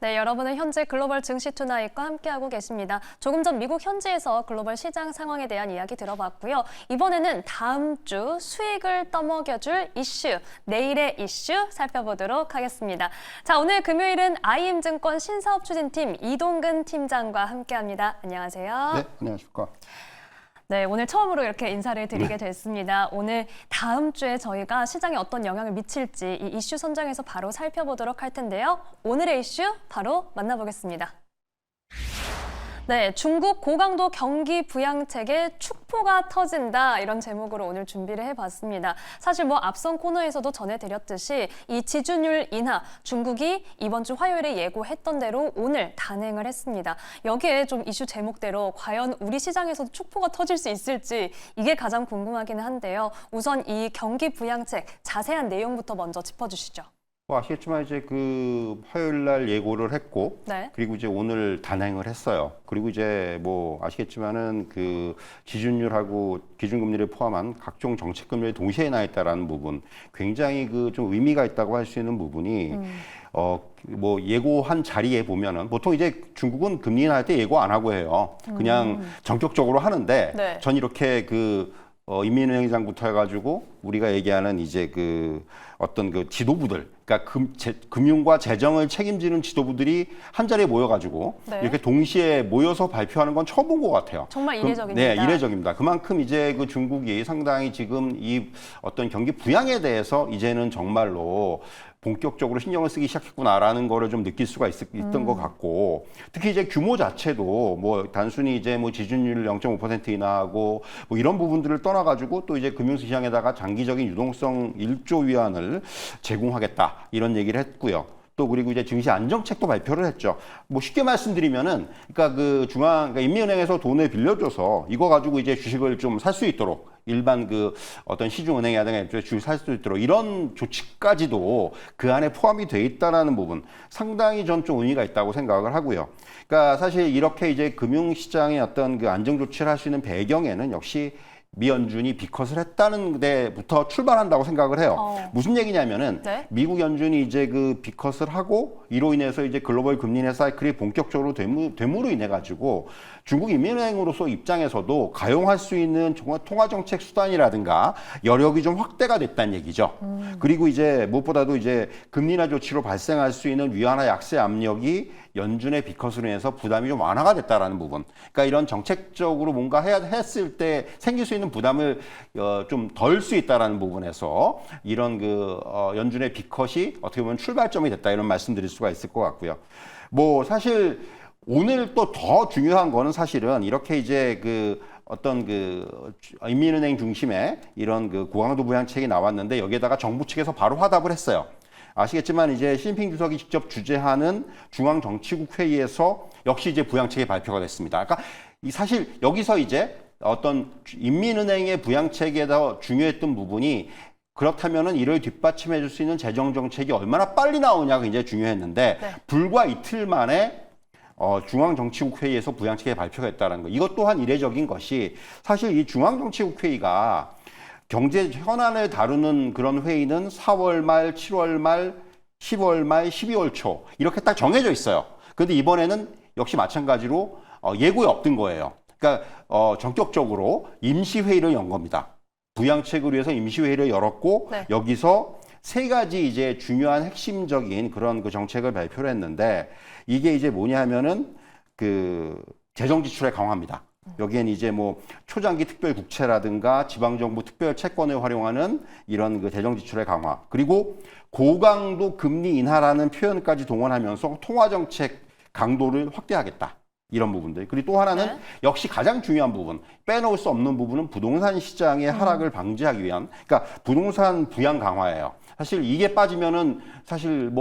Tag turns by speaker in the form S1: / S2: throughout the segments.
S1: 네, 여러분은 현재 글로벌 증시 투나잇과 함께하고 계십니다. 조금 전 미국 현지에서 글로벌 시장 상황에 대한 이야기 들어봤고요. 이번에는 다음 주 수익을 떠먹여줄 이슈, 내일의 이슈 살펴보도록 하겠습니다. 자, 오늘 금요일은 IM증권 신사업 추진팀 이동근 팀장과 함께합니다. 안녕하세요.
S2: 네, 안녕하십니까.
S1: 네, 오늘 처음으로 이렇게 인사를 드리게 됐습니다. 오늘 다음 주에 저희가 시장에 어떤 영향을 미칠지 이 이슈 선정에서 바로 살펴보도록 할 텐데요. 오늘의 이슈 바로 만나보겠습니다. 네, 중국 고강도 경기 부양책에 축포가 터진다 이런 제목으로 오늘 준비를 해봤습니다. 사실 앞선 코너에서도 전해드렸듯이 이 지준율 인하 중국이 이번 주 화요일에 예고했던 대로 오늘 단행을 했습니다. 여기에 좀 이슈 제목대로 과연 우리 시장에서도 축포가 터질 수 있을지 이게 가장 궁금하기는 한데요. 우선 이 경기 부양책 자세한 내용부터 먼저 짚어주시죠.
S2: 아시겠지만 이제 그 화요일 날 예고를 했고,
S1: 네.
S2: 그리고 이제 오늘 단행을 했어요. 그리고 이제 아시겠지만은 그 지준율하고 기준금리를 포함한 각종 정책금리를 동시에 인하했다라는 부분, 굉장히 그 좀 의미가 있다고 할 수 있는 부분이 예고한 자리에 보면은 보통 이제 중국은 금리 인하할 때 예고 안 하고 해요. 그냥 전격적으로 하는데
S1: 네.
S2: 전 이렇게 인민은행장부터 해가지고 우리가 얘기하는 이제 그 어떤 그 지도부들, 그러니까 금융과 재정을 책임지는 지도부들이 한 자리에 모여가지고
S1: 네.
S2: 이렇게 동시에 모여서 발표하는 건 처음 본 것 같아요.
S1: 정말 이례적입니다.
S2: 네, 이례적입니다. 그만큼 이제 그 중국이 상당히 지금 이 어떤 경기 부양에 대해서 이제는 정말로 본격적으로 신경을 쓰기 시작했구나라는 거를 좀 느낄 수가 있던 것 같고, 특히 이제 규모 자체도 단순히 이제 지준율 0.5% 인하하고 이런 부분들을 떠나가지고 또 이제 금융시장에다가 장기적인 유동성 1조 위안을 제공하겠다 이런 얘기를 했고요. 또 그리고 이제 증시 안정책도 발표를 했죠. 쉽게 말씀드리면은 그러니까 인민은행에서 돈을 빌려줘서 이거 가지고 이제 주식을 좀 살 수 있도록 일반 그 어떤 시중은행이라든가 주식 살 수 있도록 이런 조치까지도 그 안에 포함이 돼 있다라는 부분 상당히 전 좀 의미가 있다고 생각을 하고요. 그러니까 사실 이렇게 이제 금융시장의 어떤 그 안정 조치를 할 수 있는 배경에는 역시 미 연준이 비컷을 했다는 데부터 출발한다고 생각을 해요. 무슨 얘기냐면은
S1: 네?
S2: 미국 연준이 이제 그 비컷을 하고 이로 인해서 이제 글로벌 금리 인하 사이클이 본격적으로 됨으로 인해 가지고 중국 인민은행으로서 입장에서도 가용할 수 있는 정말 통화 정책 수단이라든가 여력이 좀 확대가 됐다는 얘기죠. 그리고 이제 무엇보다도 이제 금리 인하 조치로 발생할 수 있는 위안화 약세 압력이 연준의 비컷으로 인해서 부담이 좀 완화가 됐다라는 부분. 그러니까 이런 정책적으로 뭔가 했을 때 생길 수 있는 부담을 좀 덜 수 있다라는 부분에서 이런 연준의 비컷이 어떻게 보면 출발점이 됐다 이런 말씀드릴 수가 있을 것 같고요. 사실 오늘 또 더 중요한 거는 사실은 이렇게 이제 인민은행 중심의 이런 고강도 부양책이 나왔는데 여기에다가 정부 측에서 바로 화답을 했어요. 아시겠지만 이제 시진핑 주석이 직접 주재하는 중앙정치국 회의에서 역시 이제 부양책이 발표가 됐습니다. 그러니까 사실 여기서 이제 어떤 인민은행의 부양책에 더 중요했던 부분이 그렇다면은 이를 뒷받침해 줄 수 있는 재정 정책이 얼마나 빨리 나오냐가 굉장히 중요했는데 네. 불과 이틀 만에 중앙정치국 회의에서 부양책이 발표가 됐다는 거. 이것 또한 이례적인 것이 사실 이 중앙정치국 회의가 경제 현안을 다루는 그런 회의는 4월 말, 7월 말, 10월 말, 12월 초 이렇게 딱 정해져 있어요. 그런데 이번에는 역시 마찬가지로 예고에 없던 거예요. 그러니까 전격적으로 임시회의를 연 겁니다. 부양책을 위해서 임시회의를 열었고 네. 여기서 세 가지 이제 중요한 핵심적인 그런 정책을 발표를 했는데 이게 이제 뭐냐 하면은 재정 지출의 강화입니다. 여기엔 이제 초장기 특별 국채라든가 지방정부 특별 채권을 활용하는 이런 재정 지출의 강화, 그리고 고강도 금리 인하라는 표현까지 동원하면서 통화정책 강도를 확대하겠다. 이런 부분들. 그리고 또 하나는 네. 역시 가장 중요한 부분, 빼놓을 수 없는 부분은 부동산 시장의 하락을 방지하기 위한, 그러니까 부동산 부양 강화예요. 사실 이게 빠지면은 사실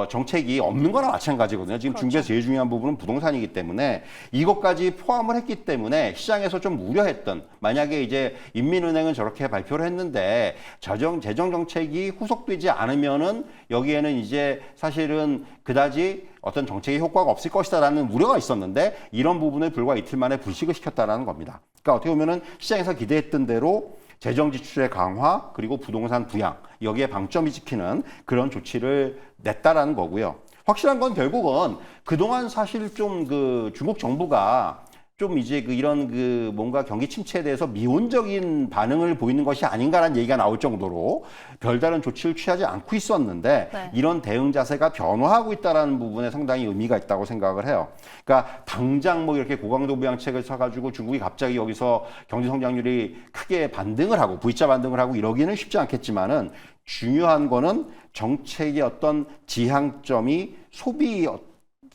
S2: 정책이 없는 거나 마찬가지거든요. 지금 그렇죠. 중국에서 제일 중요한 부분은 부동산이기 때문에 이것까지 포함을 했기 때문에 시장에서 좀 우려했던, 만약에 이제 인민은행은 저렇게 발표를 했는데 재정 정책이 후속되지 않으면은 여기에는 이제 사실은 그다지 어떤 정책의 효과가 없을 것이다라는 우려가 있었는데 이런 부분을 불과 이틀 만에 불식을 시켰다라는 겁니다. 그러니까 어떻게 보면은 시장에서 기대했던 대로 재정 지출의 강화 그리고 부동산 부양 여기에 방점이 찍히는 그런 조치를 냈다라는 거고요. 확실한 건 결국은 그동안 사실 좀 그 중국 정부가 좀 이제 그 이런 그 뭔가 경기 침체에 대해서 미온적인 반응을 보이는 것이 아닌가라는 얘기가 나올 정도로 별다른 조치를 취하지 않고 있었는데
S1: 네.
S2: 이런 대응 자세가 변화하고 있다는 부분에 상당히 의미가 있다고 생각을 해요. 그러니까 당장 뭐 이렇게 고강도 부양책을 써가지고 중국이 갑자기 여기서 경제 성장률이 크게 반등을 하고 V자 반등을 하고 이러기는 쉽지 않겠지만은 중요한 거는 정책의 어떤 지향점이 소비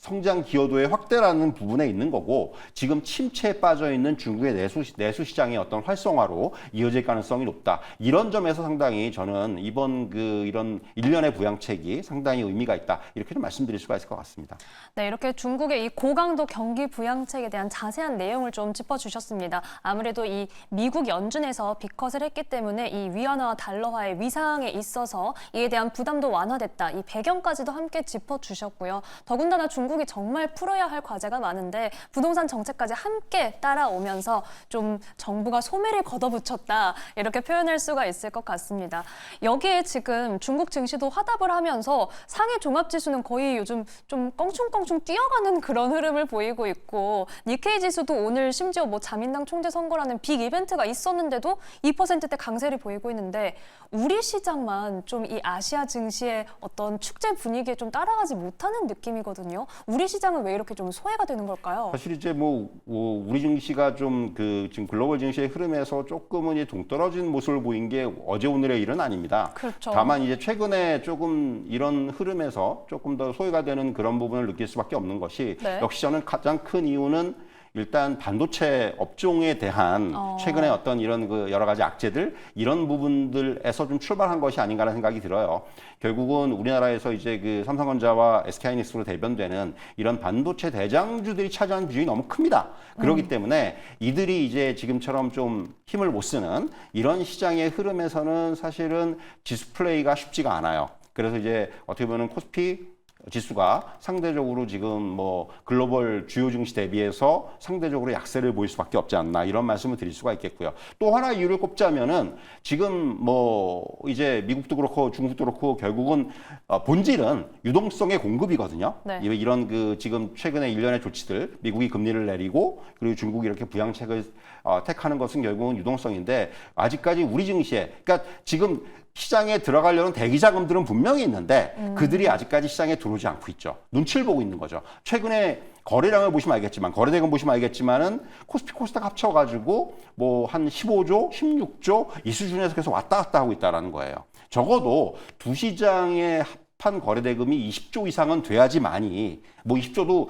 S2: 성장 기여도의 확대라는 부분에 있는 거고 지금 침체에 빠져 있는 중국의 내수 시장의 어떤 활성화로 이어질 가능성이 높다. 이런 점에서 상당히 저는 이번 그 이런 일련의 부양책이 상당히 의미가 있다. 이렇게 좀 말씀드릴 수가 있을 것 같습니다.
S1: 네, 이렇게 중국의 이 고강도 경기 부양책에 대한 자세한 내용을 좀 짚어주셨습니다. 아무래도 이 미국 연준에서 빅컷을 했기 때문에 이 위안화와 달러화의 위상에 있어서 이에 대한 부담도 완화됐다. 이 배경까지도 함께 짚어주셨고요. 더군다나 중국이 정말 풀어야 할 과제가 많은데 부동산 정책까지 함께 따라오면서 좀 정부가 소매를 걷어붙였다. 이렇게 표현할 수가 있을 것 같습니다. 여기에 지금 중국 증시도 화답을 하면서 상해 종합지수는 거의 요즘 좀 껑충껑충 뛰어가는 그런 흐름을 보이고 있고 니케이 지수도 오늘 심지어 뭐 자민당 총재 선거라는 빅 이벤트가 있었는데도 2%대 강세를 보이고 있는데 우리 시장만 좀 이 아시아 증시의 어떤 축제 분위기에 좀 따라가지 못하는 느낌이거든요. 우리 시장은 왜 이렇게 좀 소외가 되는 걸까요?
S2: 사실 이제 뭐 우리 증시가 좀 그 지금 글로벌 증시의 흐름에서 조금은 이제 동떨어진 모습을 보인 게 어제 오늘의 일은 아닙니다.
S1: 그렇죠.
S2: 다만 이제 최근에 조금 이런 흐름에서 조금 더 소외가 되는 그런 부분을 느낄 수밖에 없는 것이
S1: 네.
S2: 역시 저는 가장 큰 이유는 일단 반도체 업종에 대한 최근에 어떤 이런 그 여러 가지 악재들 이런 부분들에서 좀 출발한 것이 아닌가라는 생각이 들어요. 결국은 우리나라에서 이제 그 삼성전자와 SK하이닉스로 대변되는 이런 반도체 대장주들이 차지하는 비중이 너무 큽니다. 그렇기 때문에 이들이 이제 지금처럼 좀 힘을 못 쓰는 이런 시장의 흐름에서는 사실은 디스플레이가 쉽지가 않아요. 그래서 이제 어떻게 보면 코스피 지수가 상대적으로 지금 뭐 글로벌 주요 증시 대비해서 상대적으로 약세를 보일 수밖에 없지 않나 이런 말씀을 드릴 수가 있겠고요. 또 하나 이유를 꼽자면은 지금 뭐 이제 미국도 그렇고 중국도 그렇고 결국은 본질은 유동성의 공급이거든요.
S1: 네.
S2: 이런 그 지금 최근에 일련의 조치들 미국이 금리를 내리고 그리고 중국이 이렇게 부양책을 택하는 것은 결국은 유동성인데 아직까지 우리 증시에 그러니까 지금 시장에 들어가려는 대기 자금들은 분명히 있는데 그들이 아직까지 시장에 들어오지 않고 있죠. 눈치를 보고 있는 거죠. 최근에 거래량을 보시면 알겠지만 거래대금 보시면 알겠지만은 코스피 코스닥 합쳐가지고 뭐 한 15조, 16조 이 수준에서 계속 왔다 갔다 하고 있다라는 거예요. 적어도 두 시장의 합한 거래대금이 20조 이상은 돼야지만이 뭐 20조도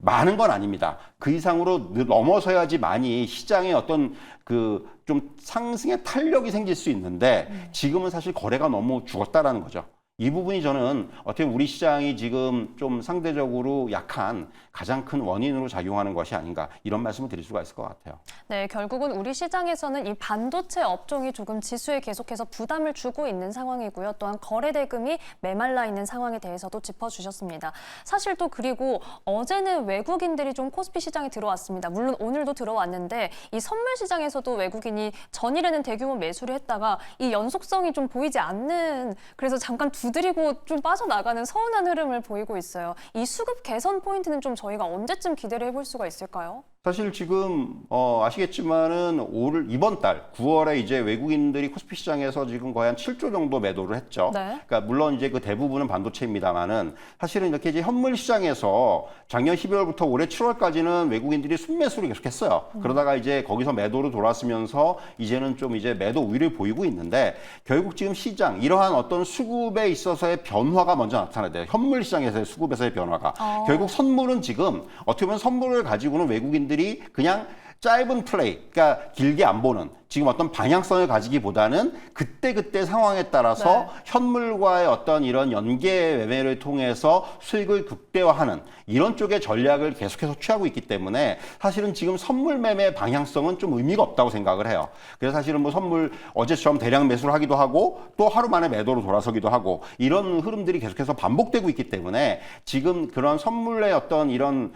S2: 많은 건 아닙니다. 그 이상으로 넘어서야지만이 시장의 어떤 그 좀 상승의 탄력이 생길 수 있는데 지금은 사실 거래가 너무 죽었다라는 거죠. 이 부분이 저는 어떻게 우리 시장이 지금 좀 상대적으로 약한 가장 큰 원인으로 작용하는 것이 아닌가 이런 말씀을 드릴 수가 있을 것 같아요.
S1: 네, 결국은 우리 시장에서는 이 반도체 업종이 조금 지수에 계속해서 부담을 주고 있는 상황이고요. 또한 거래 대금이 메말라 있는 상황에 대해서도 짚어주셨습니다. 사실 또 그리고 어제는 외국인들이 좀 코스피 시장에 들어왔습니다. 물론 오늘도 들어왔는데 이 선물 시장에서도 외국인이 전일에는 대규모 매수를 했다가 이 연속성이 좀 보이지 않는 그래서 잠깐 두드리고 좀 빠져나가는 서운한 흐름을 보이고 있어요. 이 수급 개선 포인트는 좀 저희가 언제쯤 기대를 해볼 수가 있을까요?
S2: 사실 지금 아시겠지만은 이번 달 9월에 이제 외국인들이 코스피 시장에서 지금 거의 한 7조 정도 매도를 했죠.
S1: 네.
S2: 그러니까 물론 이제 그 대부분은 반도체입니다만은 사실은 이렇게 이제 현물 시장에서 작년 12월부터 올해 7월까지는 외국인들이 순매수를 계속했어요. 그러다가 이제 거기서 매도로 돌아서면서 이제는 좀 이제 매도 우위를 보이고 있는데 결국 지금 시장 이러한 어떤 수급에 있어서의 변화가 먼저 나타나야 돼요. 현물 시장에서의 수급에서의 변화가. 결국 선물은 지금 어떻게 보면 선물을 가지고는 외국인들이 그냥 짧은 플레이, 그러니까 길게 안 보는 지금 어떤 방향성을 가지기보다는 그때그때 상황에 따라서
S1: 네.
S2: 현물과의 어떤 이런 연계 매매를 통해서 수익을 극대화하는 이런 쪽의 전략을 계속해서 취하고 있기 때문에 사실은 지금 선물 매매 방향성은 좀 의미가 없다고 생각을 해요. 그래서 사실은 뭐 선물 어제처럼 대량 매수를 하기도 하고 또 하루 만에 매도로 돌아서기도 하고 이런 흐름들이 계속해서 반복되고 있기 때문에 지금 그런 선물의 어떤 이런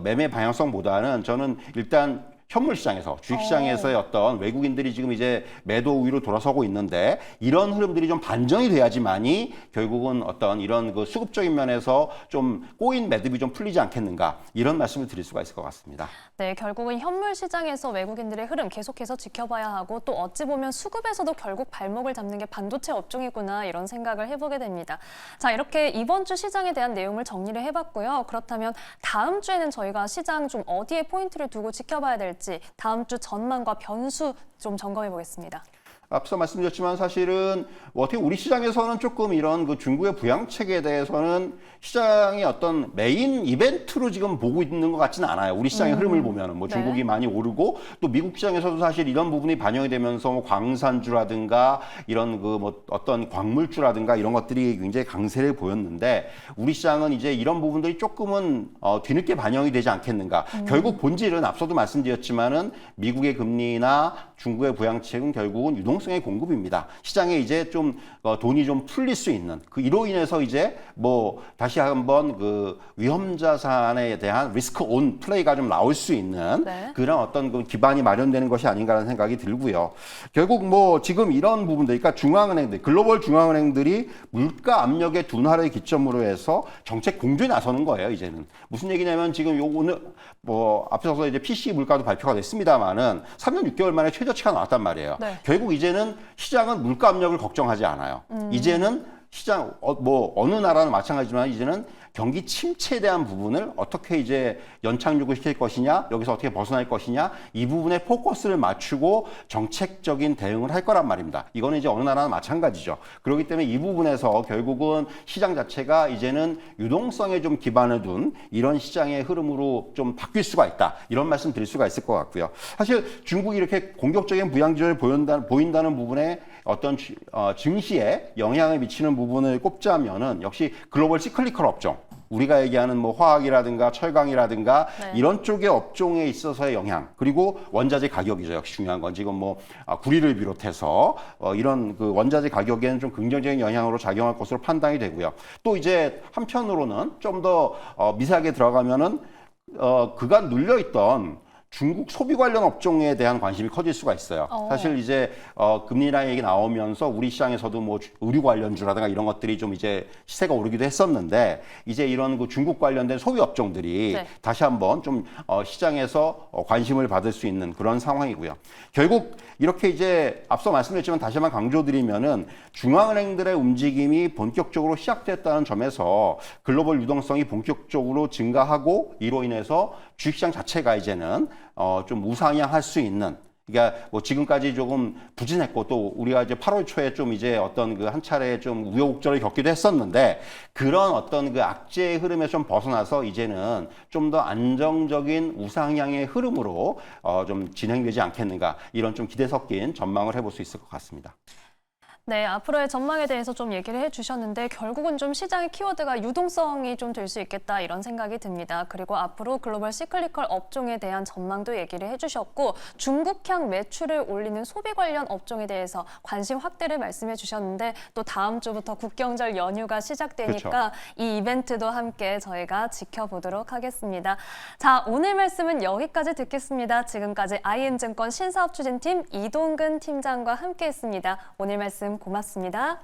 S2: 매매 방향성보다는 저는 일단 현물 시장에서 주식 시장에서의 어떤 외국인들이 지금 이제 매도 우위로 돌아서고 있는데 이런 흐름들이 좀 반전이 돼야지만이 결국은 어떤 이런 그 수급적인 면에서 좀 꼬인 매듭이 좀 풀리지 않겠는가 이런 말씀을 드릴 수가 있을 것 같습니다.
S1: 네, 결국은 현물 시장에서 외국인들의 흐름 계속해서 지켜봐야 하고 또 어찌 보면 수급에서도 결국 발목을 잡는 게 반도체 업종이구나 이런 생각을 해보게 됩니다. 자, 이렇게 이번 주 시장에 대한 내용을 정리를 해봤고요. 그렇다면 다음 주에는 저희가 시장 좀 어디에 포인트를 두고 지켜봐야 될지 다음 주 전망과 변수 좀 점검해 보겠습니다.
S2: 앞서 말씀드렸지만 사실은 어떻게 우리 시장에서는 조금 이런 그 중국의 부양책에 대해서는 시장의 어떤 메인 이벤트로 지금 보고 있는 것 같지는 않아요. 우리 시장의 흐름을 보면은 뭐 중국이
S1: 네.
S2: 많이 오르고 또 미국 시장에서도 사실 이런 부분이 반영이 되면서 뭐 광산주라든가 이런 그 뭐 어떤 광물주라든가 이런 것들이 굉장히 강세를 보였는데 우리 시장은 이제 이런 부분들이 조금은 뒤늦게 반영이 되지 않겠는가. 결국 본질은 앞서도 말씀드렸지만은 미국의 금리나 중국의 부양책은 결국은 유동성의 공급입니다. 시장에 이제 좀 돈이 좀 풀릴 수 있는 그 이로 인해서 이제 뭐 다시 한번 그 위험 자산에 대한 리스크 온 플레이가 좀 나올 수 있는
S1: 네.
S2: 그런 어떤 그 기반이 마련되는 것이 아닌가라는 생각이 들고요. 결국 뭐 지금 이런 부분들, 그러니까 중앙은행들, 글로벌 중앙은행들이 물가 압력의 둔화를 기점으로 해서 정책 공조에 나서는 거예요. 이제는 무슨 얘기냐면 지금 요 오늘 뭐 앞서서 이제 PC 물가도 발표가 됐습니다만은 3년 6개월 만에 최저치가 나왔단 말이에요.
S1: 네.
S2: 결국 이제는 시장은 물가 압력을 걱정하지 않아요. 이제는 시장 뭐 어느 나라는 마찬가지지만 이제는 경기 침체에 대한 부분을 어떻게 이제 연착륙을 시킬 것이냐, 여기서 어떻게 벗어날 것이냐, 이 부분에 포커스를 맞추고 정책적인 대응을 할 거란 말입니다. 이거는 이제 어느 나라나 마찬가지죠. 그렇기 때문에 이 부분에서 결국은 시장 자체가 이제는 유동성에 좀 기반을 둔 이런 시장의 흐름으로 좀 바뀔 수가 있다. 이런 말씀 드릴 수가 있을 것 같고요. 사실 중국이 이렇게 공격적인 부양지를 보인다는 부분에 어떤 증시에 영향을 미치는 부분을 꼽자면은 역시 글로벌 시클리컬 업종. 우리가 얘기하는 뭐 화학이라든가 철강이라든가
S1: 네.
S2: 이런 쪽의 업종에 있어서의 영향 그리고 원자재 가격이죠. 역시 중요한 건 지금 뭐 구리를 비롯해서 이런 그 원자재 가격에는 좀 긍정적인 영향으로 작용할 것으로 판단이 되고요. 또 이제 한편으로는 좀 더 미세하게 들어가면은 그간 눌려있던 중국 소비 관련 업종에 대한 관심이 커질 수가 있어요. 사실 이제 금리랑 얘기 나오면서 우리 시장에서도 뭐 의류 관련주라든가 이런 것들이 좀 이제 시세가 오르기도 했었는데 이제 이런 그 중국 관련된 소비 업종들이
S1: 네.
S2: 다시 한번 좀 시장에서 관심을 받을 수 있는 그런 상황이고요. 결국 이렇게 이제 앞서 말씀드렸지만 다시 한번 강조드리면은 중앙은행들의 움직임이 본격적으로 시작됐다는 점에서 글로벌 유동성이 본격적으로 증가하고 이로 인해서 주식시장 자체가 이제는 좀 우상향할 수 있는 그러니까 뭐 지금까지 조금 부진했고 또 우리가 이제 8월 초에 좀 이제 어떤 그 한 차례 좀 우여곡절을 겪기도 했었는데 그런 어떤 그 악재의 흐름에 좀 벗어나서 이제는 좀 더 안정적인 우상향의 흐름으로 좀 진행되지 않겠는가 이런 좀 기대 섞인 전망을 해볼 수 있을 것 같습니다.
S1: 네, 앞으로의 전망에 대해서 좀 얘기를 해주셨는데 결국은 좀 시장의 키워드가 유동성이 좀 될 수 있겠다 이런 생각이 듭니다. 그리고 앞으로 글로벌 시클리컬 업종에 대한 전망도 얘기를 해주셨고 중국향 매출을 올리는 소비 관련 업종에 대해서 관심 확대를 말씀해 주셨는데 또 다음 주부터 국경절 연휴가 시작되니까
S2: 그렇죠.
S1: 이 이벤트도 함께 저희가 지켜보도록 하겠습니다. 자, 오늘 말씀은 여기까지 듣겠습니다. 지금까지 IM증권 신사업 추진팀 이동근 팀장과 함께했습니다. 오늘 말씀 고맙습니다.